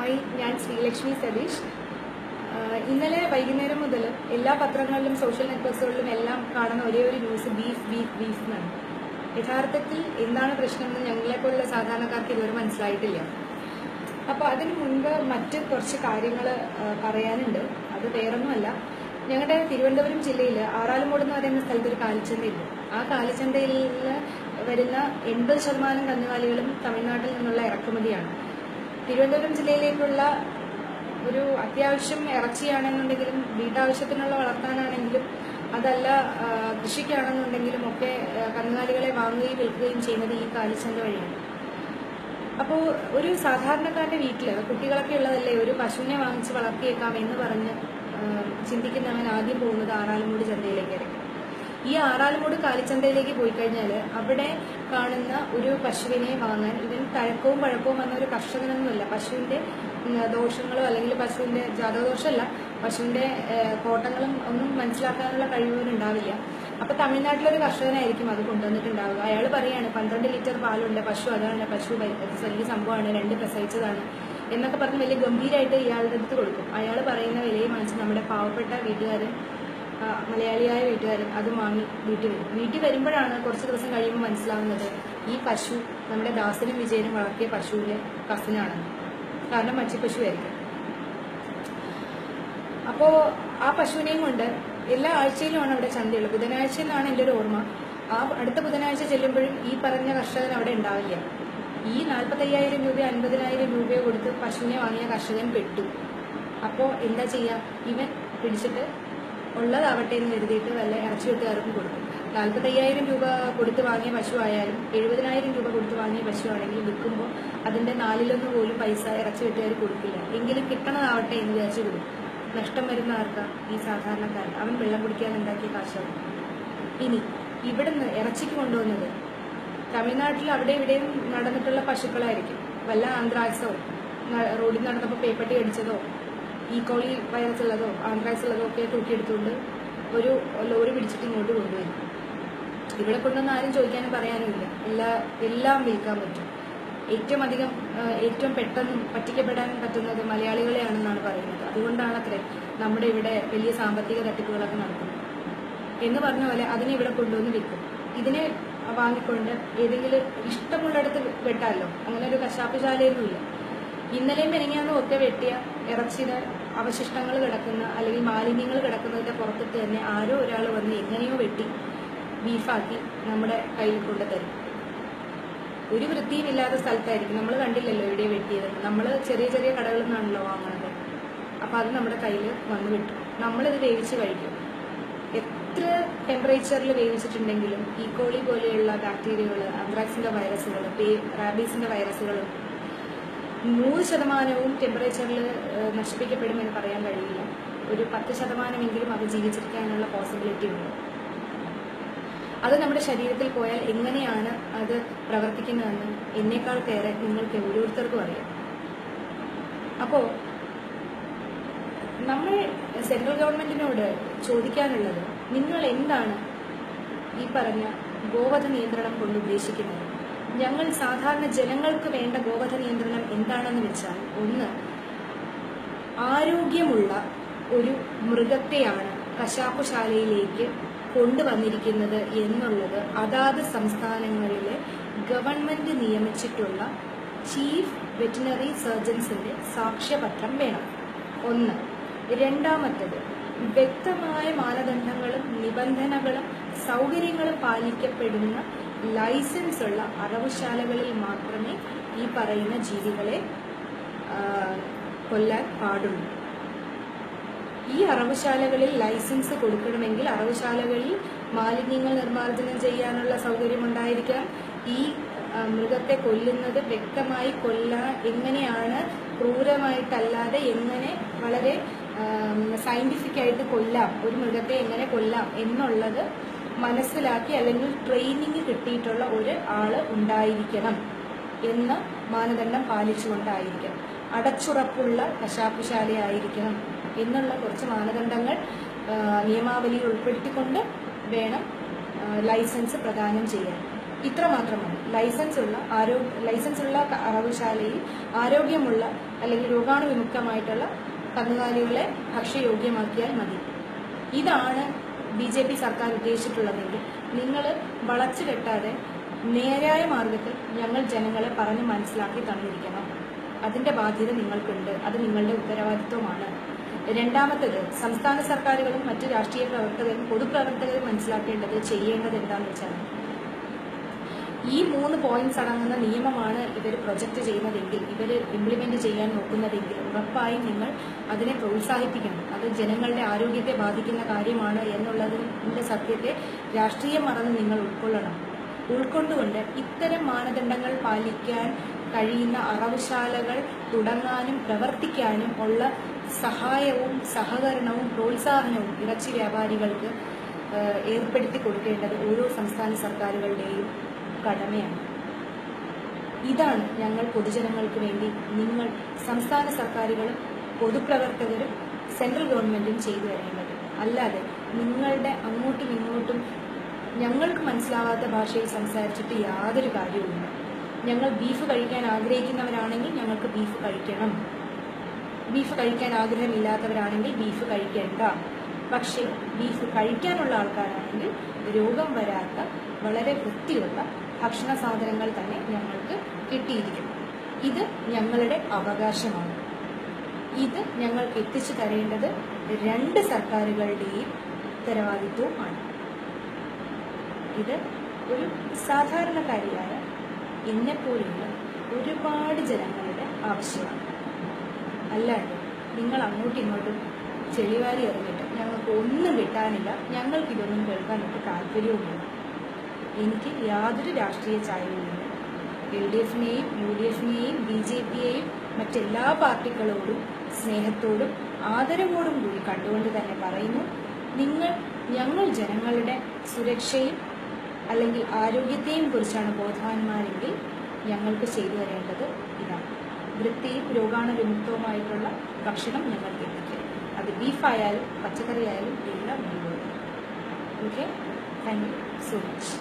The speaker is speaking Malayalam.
ഹായ്, ഞാൻ ശ്രീലക്ഷ്മി സതീഷ്. ഇന്നലെ വൈകുന്നേരം മുതൽ എല്ലാ പത്രങ്ങളിലും സോഷ്യൽ നെറ്റ്വർക്സുകളിലും എല്ലാം കാണുന്ന ഒരേ ഒരു ന്യൂസ് ബീഫ് ബീഫ് ബീഫ് എന്നാണ്. യഥാർത്ഥത്തിൽ എന്താണ് പ്രശ്നമെന്ന് ഞങ്ങളെപ്പോലുള്ള സാധാരണക്കാർക്ക് ഇതുവരെ മനസ്സിലായിട്ടില്ല. അപ്പോൾ അതിന് മുൻപ് മറ്റ് കുറച്ച് കാര്യങ്ങൾ പറയാനുണ്ട്. അത് വേറൊന്നുമല്ല, ഞങ്ങളുടെ തിരുവനന്തപുരം ജില്ലയിൽ ആറാലുമൂട് എന്ന് പറയുന്ന സ്ഥലത്ത് ഒരു കാലിച്ചന്തയുണ്ട്. ആ കാലിച്ചന്തയിൽ വരുന്ന 80% കന്നുകാലികളും തമിഴ്നാട്ടിൽ നിന്നുള്ള ഇറക്കുമതിയാണ്. തിരുവനന്തപുരം ജില്ലയിലേക്കുള്ള ഒരു അത്യാവശ്യം ഇറച്ചിയാണെന്നുണ്ടെങ്കിലും വീട്ടാവശ്യത്തിനുള്ള വളർത്താനാണെങ്കിലും അതല്ല കൃഷിക്കാണെന്നുണ്ടെങ്കിലും ഒക്കെ കന്നുകാലികളെ വാങ്ങുകയും വിൽക്കുകയും ചെയ്യുന്നത് ഈ കാലിച്ചന്ത വഴിയാണ്. അപ്പോൾ ഒരു സാധാരണക്കാരന്റെ വീട്ടിൽ കുട്ടികളൊക്കെ ഉള്ളതല്ലേ, ഒരു പശുവിനെ വാങ്ങിച്ച് വളർത്തിയേക്കാം എന്ന് പറഞ്ഞ് ചിന്തിക്കുന്നവൻ ആദ്യം പോകുന്നത് ആറാലുമൂട് ചന്തയിലേക്കായിരിക്കും. ഈ ആറാലുമൂട് കാലിച്ചന്തയിലേക്ക് പോയി കഴിഞ്ഞാൽ അവിടെ കാണുന്ന ഒരു പശുവിനെ വാങ്ങാൻ ഇതിന് തഴക്കവും പഴക്കവും വന്ന ഒരു കർഷകനൊന്നുമല്ല. പശുവിന്റെ ദോഷങ്ങളോ അല്ലെങ്കിൽ പശുവിന്റെ ജാതകദോഷമല്ല, പശുവിന്റെ കോട്ടങ്ങളും ഒന്നും മനസ്സിലാക്കാനുള്ള കഴിവുണ്ടാവില്ല. അപ്പൊ തമിഴ്നാട്ടിലൊരു കർഷകനായിരിക്കും അത് കൊണ്ടുവന്നിട്ടുണ്ടാവുക. അയാൾ പറയാണ് 12 ലിറ്റർ പാലുണ്ട്, പശു അതാണ്, പശു വലിയ സംഭവമാണ്, 2 പ്രസവിച്ചതാണ് എന്നൊക്കെ പറഞ്ഞ് വലിയ ഗംഭീരമായിട്ട് ഇയാളുടെ അടുത്ത് കൊടുക്കും. അയാൾ പറയുന്ന വിലയും വാങ്ങിച്ച് നമ്മുടെ പാവപ്പെട്ട വീട്ടുകാരൻ, മലയാളിയായ വീട്ടുകാരൻ അത് വാങ്ങി വീട്ടിൽ വരുമ്പോഴാണ് കുറച്ച് ദിവസം കഴിയുമ്പോൾ മനസ്സിലാവുന്നത് ഈ പശു നമ്മുടെ ദാസനും വിജയനും വളർത്തിയ പശുവിന്റെ കസിനാണെന്ന്. കാരണം മച്ചിപ്പശു ആയിരിക്കും. അപ്പോ ആ പശുവിനെയും കൊണ്ട് എല്ലാ ആഴ്ചയിലുമാണ് അവിടെ ചന്തയുള്ളത്. ബുധനാഴ്ച എന്നാണ് എൻ്റെ ഒരു ഓർമ്മ. ആ അടുത്ത ബുധനാഴ്ച ചെല്ലുമ്പോഴും ഈ പറഞ്ഞ കർഷകൻ അവിടെ ഉണ്ടാവില്ല. ഈ 45,000 രൂപ 50,000 രൂപയോ കൊടുത്ത് പശുവിനെ വാങ്ങിയ കർഷകൻ പെട്ടു. അപ്പോൾ എന്താ ചെയ്യുക? ഇവൻ പിടിച്ചിട്ട് ഉള്ളതാവട്ടെ എന്ന് കരുതിയിട്ട് വല്ല ഇറച്ചി വെട്ടുകാർക്കും കൊടുക്കും. 45,000 രൂപ കൊടുത്ത് വാങ്ങിയ പശു ആയാലും 70,000 രൂപ കൊടുത്ത് വാങ്ങിയ പശു ആണെങ്കിലും വിൽക്കുമ്പോൾ അതിന്റെ 4/1 പോലും പൈസ ഇറച്ചി വെട്ടുകാർ കൊടുക്കില്ല. എങ്കിലും കിട്ടണതാവട്ടെ എന്ന് വിചാരിച്ചു കൊടുക്കും. നഷ്ടം വരുന്ന ആർക്കാ? ഈ സാധാരണക്കാരൻ. അവൻ വെള്ളം കുടിക്കാൻ ഉണ്ടാക്കിയ കാശാണ്. ഇനി ഇവിടുന്ന് ഇറച്ചിക്ക് കൊണ്ടുവന്നത് തമിഴ്നാട്ടിൽ അവിടെ ഇവിടെയും നടന്നിട്ടുള്ള പശുക്കളായിരിക്കും. വല്ല ആന്ത്രാക്സോ, റോഡിൽ നടന്നപ്പോൾ പേപ്പട്ടി അടിച്ചതോ ഈക്കോളി വൈറസ് ഉള്ളതോ ആന്ത്രാക്സ് ഉള്ളതോ ഒക്കെ തൂക്കിയെടുത്തുകൊണ്ട് ഒരു ലോറി പിടിച്ചിട്ട് ഇങ്ങോട്ട് കൊണ്ടുവരും. ഇവിടെ കൊണ്ടുവന്ന് ആരും ചോദിക്കാനും പറയാനും ഇല്ല. എല്ലാം വിൽക്കാൻ പറ്റും. ഏറ്റവും പെട്ടെന്ന് പറ്റിക്കപ്പെടാൻ പറ്റുന്നത് മലയാളികളെയാണെന്നാണ് പറയുന്നത്. അതുകൊണ്ടാണ് അത്രേ നമ്മുടെ ഇവിടെ വലിയ സാമ്പത്തിക തട്ടിപ്പുകളൊക്കെ നടക്കുന്നത്. എന്ന് പറഞ്ഞ പോലെ അതിനെ ഇവിടെ കൊണ്ടുവന്ന് വിൽക്കും. ഇതിനെ വാങ്ങിക്കൊണ്ട് ഏതെങ്കിലും ഇഷ്ടമുള്ളിടത്ത് വെട്ടാമല്ലോ. അങ്ങനെ ഒരു കശാപ്പുശാലയൊന്നുമില്ല. ഇന്നലെയും മെനങ്ങാന്നും ഒക്കെ വെട്ടിയ ഇറച്ചിയുടെ അവശിഷ്ടങ്ങൾ കിടക്കുന്ന അല്ലെങ്കിൽ മാലിന്യങ്ങൾ കിടക്കുന്നതിന്റെ പുറത്തിട്ട് തന്നെ ആരോ ഒരാൾ വന്ന് എങ്ങനെയോ വെട്ടി ബീഫാക്കി നമ്മുടെ കയ്യിൽ കൊണ്ടുതരും. ഒരു വൃത്തിയും ഇല്ലാത്ത സ്ഥലത്തായിരിക്കും. നമ്മൾ കണ്ടില്ലല്ലോ ഇവിടെ വെട്ടിയത്. നമ്മൾ ചെറിയ ചെറിയ കടകളിൽ നിന്നാണല്ലോ വാങ്ങുന്നത്. അപ്പൊ അത് നമ്മുടെ കയ്യിൽ വന്ന് വിട്ടു. നമ്മളിത് വേവിച്ച് കഴിക്കും. എത്ര ടെമ്പറേച്ചറിൽ വേവിച്ചിട്ടുണ്ടെങ്കിലും ഈക്കോളി പോലെയുള്ള ബാക്ടീരിയകൾ, ആന്ത്രാക്സിന്റെ വൈറസുകൾ, റാബീസിന്റെ വൈറസുകളും 100% ടെമ്പറേച്ചറിൽ നശിപ്പിക്കപ്പെടുമെന്ന് പറയാൻ കഴിയില്ല. ഒരു 10% അത് ജീവിച്ചിരിക്കാനുള്ള പോസിബിലിറ്റി ഉണ്ട്. അത് നമ്മുടെ ശരീരത്തിൽ പോയാൽ എങ്ങനെയാണ് അത് പ്രവർത്തിക്കുന്നതെന്ന് എന്നേക്കാൾ കയറെ നിങ്ങൾക്ക് ഓരോരുത്തർക്കും അറിയാം. അപ്പോൾ നമ്മൾ സെൻട്രൽ ഗവൺമെന്റിനോട് ചോദിക്കാനുള്ളത്, നിങ്ങൾ എന്താണ് ഈ പറഞ്ഞ ഗോവധ നിയന്ത്രണം കൊണ്ട് ഉദ്ദേശിക്കുന്നത്? ഞങ്ങൾ സാധാരണ ജനങ്ങൾക്ക് വേണ്ട ഗോവധ നിയന്ത്രണം എന്താണെന്ന് വെച്ചാൽ, ഒന്ന്, ആരോഗ്യമുള്ള ഒരു മൃഗത്തെയാണ് കശാപ്പുശാലയിലേക്ക് കൊണ്ടുവന്നിരിക്കുന്നത് എന്നുള്ളത് അതാത് സംസ്ഥാനങ്ങളിലെ ഗവൺമെന്റ് നിയമിച്ചിട്ടുള്ള ചീഫ് വെറ്റിനറി സർജൻസിന്റെ സാക്ഷ്യപത്രം വേണം. ഒന്ന്. രണ്ടാമത്തത്, വ്യക്തമായ മാനദണ്ഡങ്ങളും നിബന്ധനകളും സൗകര്യങ്ങളും പാലിക്കപ്പെടുന്ന ലൈസൻസ് ഉള്ള അറവുശാലകളിൽ മാത്രമേ ഈ പറയുന്ന ജീവികളെ കൊല്ലാൻ പാടുള്ളൂ. ഈ അറവുശാലകളിൽ ലൈസൻസ് കൊടുക്കണമെങ്കിൽ അറവുശാലകളിൽ മാലിന്യങ്ങൾ നിർമ്മാർജ്ജനം ചെയ്യാനുള്ള സൗകര്യമുണ്ടായിരിക്കണം. ഈ മൃഗത്തെ കൊല്ലുന്നത് വ്യക്തമായി എങ്ങനെയാണ് ക്രൂരമായിട്ടല്ലാതെ എങ്ങനെ വളരെ സയന്റിഫിക് ആയിട്ട് കൊല്ലാം, ഒരു മൃഗത്തെ എങ്ങനെ കൊല്ലാം എന്നുള്ളത് മനസ്സിലാക്കി അല്ലെങ്കിൽ ട്രെയിനിങ് കിട്ടിയിട്ടുള്ള ഒരു ആള് ഉണ്ടായിരിക്കണം എന്ന മാനദണ്ഡം പാലിച്ചുകൊണ്ടായിരിക്കണം. അടച്ചുറപ്പുള്ള കശാപ്പുശാലയായിരിക്കണം എന്നുള്ള കുറച്ച് മാനദണ്ഡങ്ങൾ നിയമാവലിയിൽ ഉൾപ്പെടുത്തിക്കൊണ്ട് വേണം ലൈസൻസ് പ്രദാനം ചെയ്യാൻ. ഇത്ര മാത്രമാണ്. ലൈസൻസ് ഉള്ള അറവുശാലയിൽ ആരോഗ്യമുള്ള അല്ലെങ്കിൽ രോഗാണുവിമുക്തമായിട്ടുള്ള കന്നുകാലികളെ ഭക്ഷ്യയോഗ്യമാക്കിയാൽ മതി. ഇതാണ് BJP സർക്കാർ ഉദ്ദേശിച്ചിട്ടുള്ളതെങ്കിൽ നിങ്ങൾ വളച്ചു കെട്ടാതെ നേരായ മാർഗത്തിൽ ഞങ്ങൾ ജനങ്ങളെ പറഞ്ഞ് മനസ്സിലാക്കി തന്നിരിക്കണം. അതിന്റെ ബാധ്യത നിങ്ങൾക്കുണ്ട്. അത് നിങ്ങളുടെ ഉത്തരവാദിത്വമാണ്. രണ്ടാമത്തേത്, സംസ്ഥാന സർക്കാരുകളും മറ്റ് രാഷ്ട്രീയ പ്രവർത്തകരും പൊതുപ്രവർത്തകരും മനസ്സിലാക്കേണ്ടത് ചെയ്യേണ്ടത് എന്താണെന്ന് വെച്ചാൽ, ഈ 3 പോയിന്റ്സ് അടങ്ങുന്ന നിയമമാണ് ഇവർ പ്രൊജക്റ്റ് ചെയ്യുന്നതെങ്കിൽ, ഇവർ ഇംപ്ലിമെന്റ് ചെയ്യാൻ നോക്കുന്നതെങ്കിൽ ഉറപ്പായും നിങ്ങൾ അതിനെ പ്രോത്സാഹിപ്പിക്കണം. അത് ജനങ്ങളുടെ ആരോഗ്യത്തെ ബാധിക്കുന്ന കാര്യമാണ് എന്നുള്ളതിന്റെ സത്യത്തെ രാഷ്ട്രീയം മറന്ന് നിങ്ങൾ ഉൾക്കൊണ്ടുകൊണ്ട് ഇത്തരം മാനദണ്ഡങ്ങൾ പാലിക്കാൻ കഴിയുന്ന അറവുശാലകൾ തുടങ്ങാനും പ്രവർത്തിക്കാനും ഉള്ള സഹായവും സഹകരണവും പ്രോത്സാഹനവും ഇറച്ചി വ്യാപാരികൾക്ക് ഏർപ്പെടുത്തി കൊടുക്കേണ്ടത് ഓരോ സംസ്ഥാന സർക്കാരുകളുടെയും കടമയാണ്. ഇതാണ് ഞങ്ങൾ പൊതുജനങ്ങൾക്ക് വേണ്ടി നിങ്ങൾ സംസ്ഥാന സർക്കാരുകളും പൊതുപ്രവർത്തകരും സെൻട്രൽ ഗവൺമെന്റും ചെയ്തു വരേണ്ടത്. അല്ലാതെ നിങ്ങളുടെ അങ്ങോട്ടും ഇങ്ങോട്ടും ഞങ്ങൾക്ക് മനസ്സിലാവാത്ത ഭാഷയിൽ സംസാരിച്ചിട്ട് യാതൊരു കാര്യവുമില്ല. ഞങ്ങൾ ബീഫ് കഴിക്കാൻ ആഗ്രഹിക്കുന്നവരാണെങ്കിൽ ഞങ്ങൾക്ക് ബീഫ് കഴിക്കണം, ബീഫ് കഴിക്കാൻ ആഗ്രഹമില്ലാത്തവരാണെങ്കിൽ ബീഫ് കഴിക്കേണ്ട. പക്ഷേ ബീഫ് കഴിക്കാനുള്ള ആൾക്കാരാണെങ്കിൽ രോഗം വരാത്ത വളരെ വൃത്തിയുള്ള ഭക്ഷണ സാധനങ്ങൾ തന്നെ ഞങ്ങൾക്ക് കിട്ടിയിരിക്കും. ഇത് ഞങ്ങളുടെ അവകാശമാണ്. ഇത് ഞങ്ങൾക്ക് എത്തിച്ചു തരേണ്ടത് 2 സർക്കാരുകളുടെയും ഉത്തരവാദിത്വമാണ്. ഇത് ഒരു സാധാരണക്കാരിയായ എന്നെപ്പോലെയുള്ള ഒരുപാട് ജനങ്ങളുടെ ആവശ്യമാണ്. അല്ലാണ്ട് നിങ്ങൾ അങ്ങോട്ടും ഇങ്ങോട്ടും ചെളിവാരി എറിഞ്ഞിട്ട് ഞങ്ങൾക്ക് ഒന്നും കിട്ടാനില്ല, ഞങ്ങൾക്കിതൊന്നും കേൾക്കാനൊക്കെ താല്പര്യവുമില്ല. എനിക്ക് യാതൊരു രാഷ്ട്രീയ ചായവുമില്ല. LDFനെയും UDFനെയും BJPയെയും മറ്റെല്ലാ പാർട്ടികളോടും സ്നേഹത്തോടും ആദരവോടും കൂടി കണ്ടുകൊണ്ട് തന്നെ പറയുന്നു, ഞങ്ങൾ ജനങ്ങളുടെ സുരക്ഷയും അല്ലെങ്കിൽ ആരോഗ്യത്തെയും കുറിച്ചാണ് ബോധവാന്മാരെങ്കിൽ ഞങ്ങൾക്ക് ചെയ്തു തരേണ്ടത് ഇതാണ്. വൃത്തിയും രോഗാണുവിമുക്തവുമായിട്ടുള്ള ഭക്ഷണം ഞങ്ങൾക്ക് എത്തിക്കുക. അത് ബീഫായാലും പച്ചക്കറി ആയാലും എല്ലാം മുൻപോട്ട്. Okay, thank you so much.